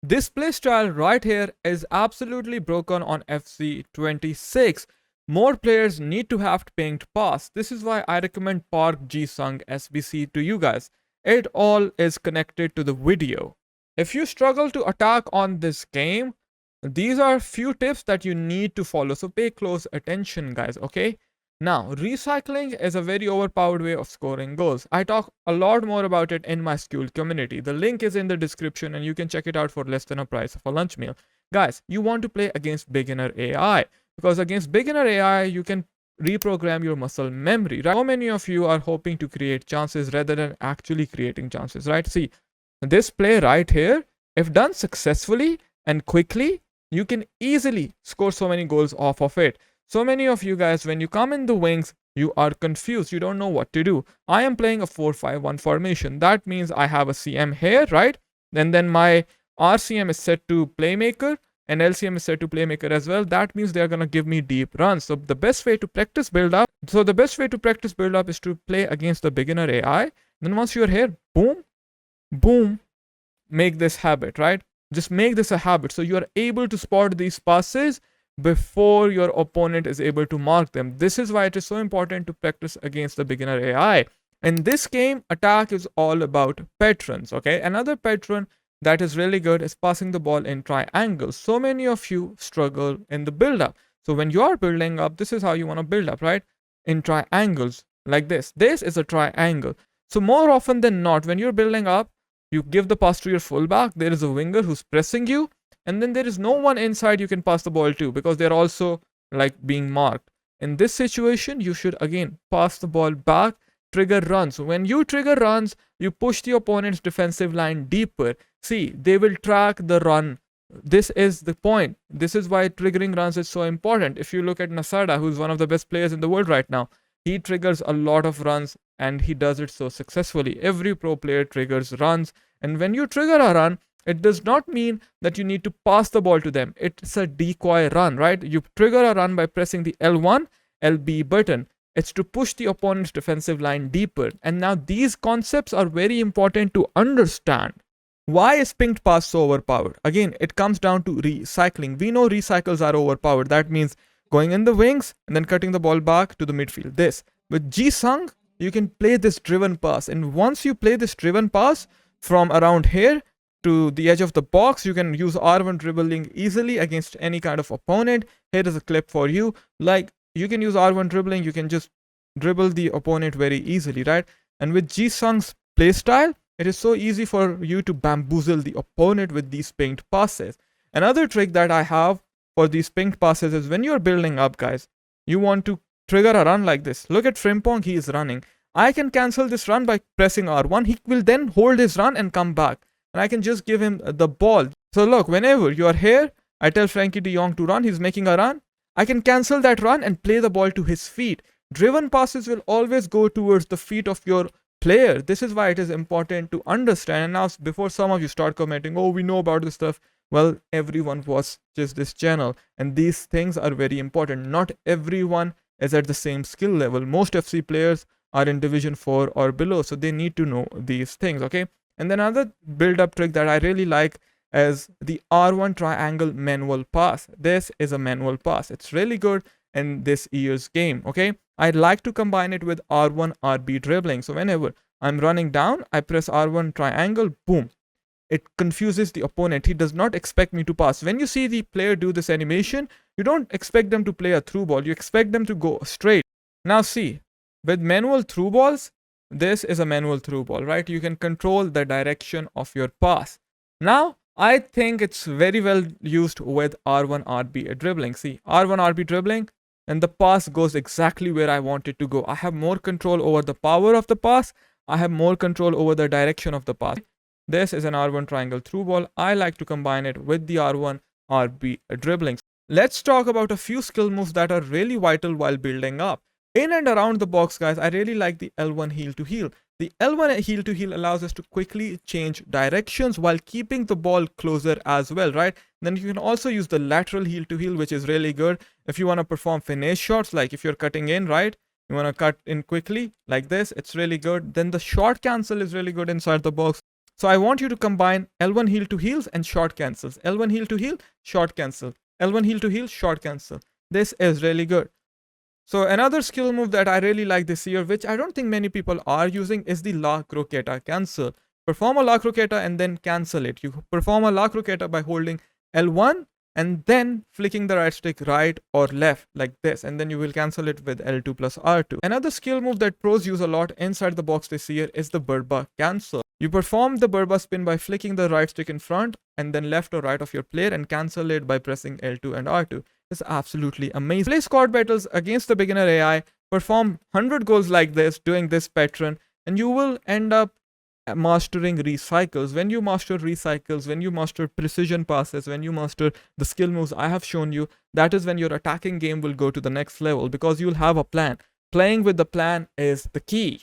This playstyle right here is absolutely broken on FC26. More players need to have pinged pass. This is why I recommend Park Ji-sung SBC to you guys. It all is connected to the video. If you struggle to attack on this game, these are few tips that you need to follow. So pay close attention, guys, okay? Now, recycling is a very overpowered way of scoring goals. I talk a lot more about it in my school community. The link is in the description and you can check it out for less than a price of a lunch meal. Guys, you want to play against beginner AI because against beginner AI, you can reprogram your muscle memory, right? So many of you are hoping to create chances rather than actually creating chances, right? See, this play right here, if done successfully and quickly, you can easily score so many goals off of it. So many of you guys, when you come in the wings, you are confused. You don't know what to do. I am playing a 4-5-1 formation. That means I have a CM here, right? And then my RCM is set to playmaker and LCM is set to playmaker as well. That means they're going to give me deep runs. So the best way to practice build up is to play against the beginner AI. Then once you're here, boom, boom, make this habit, right? Just make this a habit. So you are able to spot these passes before your opponent is able to mark them. This is why it is so important to practice against the beginner AI. In this game, attack is all about patterns, okay? Another pattern that is really good is passing the ball in triangles. So many of you struggle in the build-up. So when you are building up, this is how you want to build up, right? In triangles like this. This is a triangle. So more often than not, when you're building up, you give the pass to your fullback. There is a winger who's pressing you. And then there is no one inside you can pass the ball to because they're also like being marked. In this situation, you should again pass the ball back, trigger runs. When you trigger runs, you push the opponent's defensive line deeper. See, they will track the run. This is the point. This is why triggering runs is so important. If you look at Nasada, who's one of the best players in the world right now, he triggers a lot of runs and he does it so successfully. Every pro player triggers runs. And when you trigger a run, it does not mean that you need to pass the ball to them. It's a decoy run, right? You trigger a run by pressing the L1, LB button. It's to push the opponent's defensive line deeper. And now these concepts are very important to understand. Why is pinged pass so overpowered? Again, it comes down to recycling. We know recycles are overpowered. That means going in the wings and then cutting the ball back to the midfield. This. With Ji-sung, you can play this driven pass. And once you play this driven pass from around here to the edge of the box, you can use R1 dribbling easily against any kind of opponent. Here is a clip for you. Like, you can use R1 dribbling, you can just dribble the opponent very easily, right? And with Ji-sung's playstyle, it is so easy for you to bamboozle the opponent with these pinged passes. Another trick that I have for these pinged passes is when you're building up, guys, you want to trigger a run like this. Look at Frimpong, he is running. I can cancel this run by pressing R1. He will then hold his run and come back. And I can just give him the ball. So look, whenever you are here, I tell Frankie de Jong to run. He's making a run. I can cancel that run and play the ball to his feet. Driven passes will always go towards the feet of your player. This is why it is important to understand. And now, before some of you start commenting, oh, we know about this stuff. Well, everyone watches this channel. And these things are very important. Not everyone is at the same skill level. Most FC players are in Division 4 or below. So they need to know these things, okay? And then another build-up trick that I really like is the R1 triangle manual pass. This is a manual pass. It's really good in this year's game, okay? I like to combine it with R1 RB dribbling. So whenever I'm running down, I press R1 triangle, boom. It confuses the opponent. He does not expect me to pass. When you see the player do this animation, you don't expect them to play a through ball. You expect them to go straight. Now see, with manual through balls, this is a manual through ball, right? You can control the direction of your pass. Now, I think it's very well used with R1 RB dribbling. See, R1 RB dribbling, and the pass goes exactly where I want it to go. I have more control over the power of the pass. I have more control over the direction of the pass. This is an R1 triangle through ball. I like to combine it with the R1 RB dribbling. Let's talk about a few skill moves that are really vital while building up. In and around the box, guys, I really like the L1 heel to heel. The L1 heel to heel allows us to quickly change directions while keeping the ball closer as well, right? Then you can also use the lateral heel to heel, which is really good if you want to perform finesse shots, like if you're cutting in, right? You want to cut in quickly like this, it's really good. Then the short cancel is really good inside the box. So I want you to combine L1 heal to heals and short cancels. L1 heal to heal, short cancel. L1 heal to heal, short cancel. This is really good. So another skill move that I really like this year, which I don't think many people are using, is the La Croqueta cancel. Perform a La Croqueta and then cancel it. You perform a La Croqueta by holding L1 and then flicking the right stick right or left like this, and then you will cancel it with L2 plus R2. Another skill move that pros use a lot inside the box this year is the Burba cancel. You perform the Burba spin by flicking the right stick in front and then left or right of your player and cancel it by pressing L2 and R2. It's absolutely amazing. Play squad battles against the beginner AI, perform 100 goals like this doing this pattern, and you will end up mastering recycles. When you master recycles, when you master precision passes, when you master the skill moves I have shown you, that is when your attacking game will go to the next level because you'll have a plan. Playing with the plan is the key.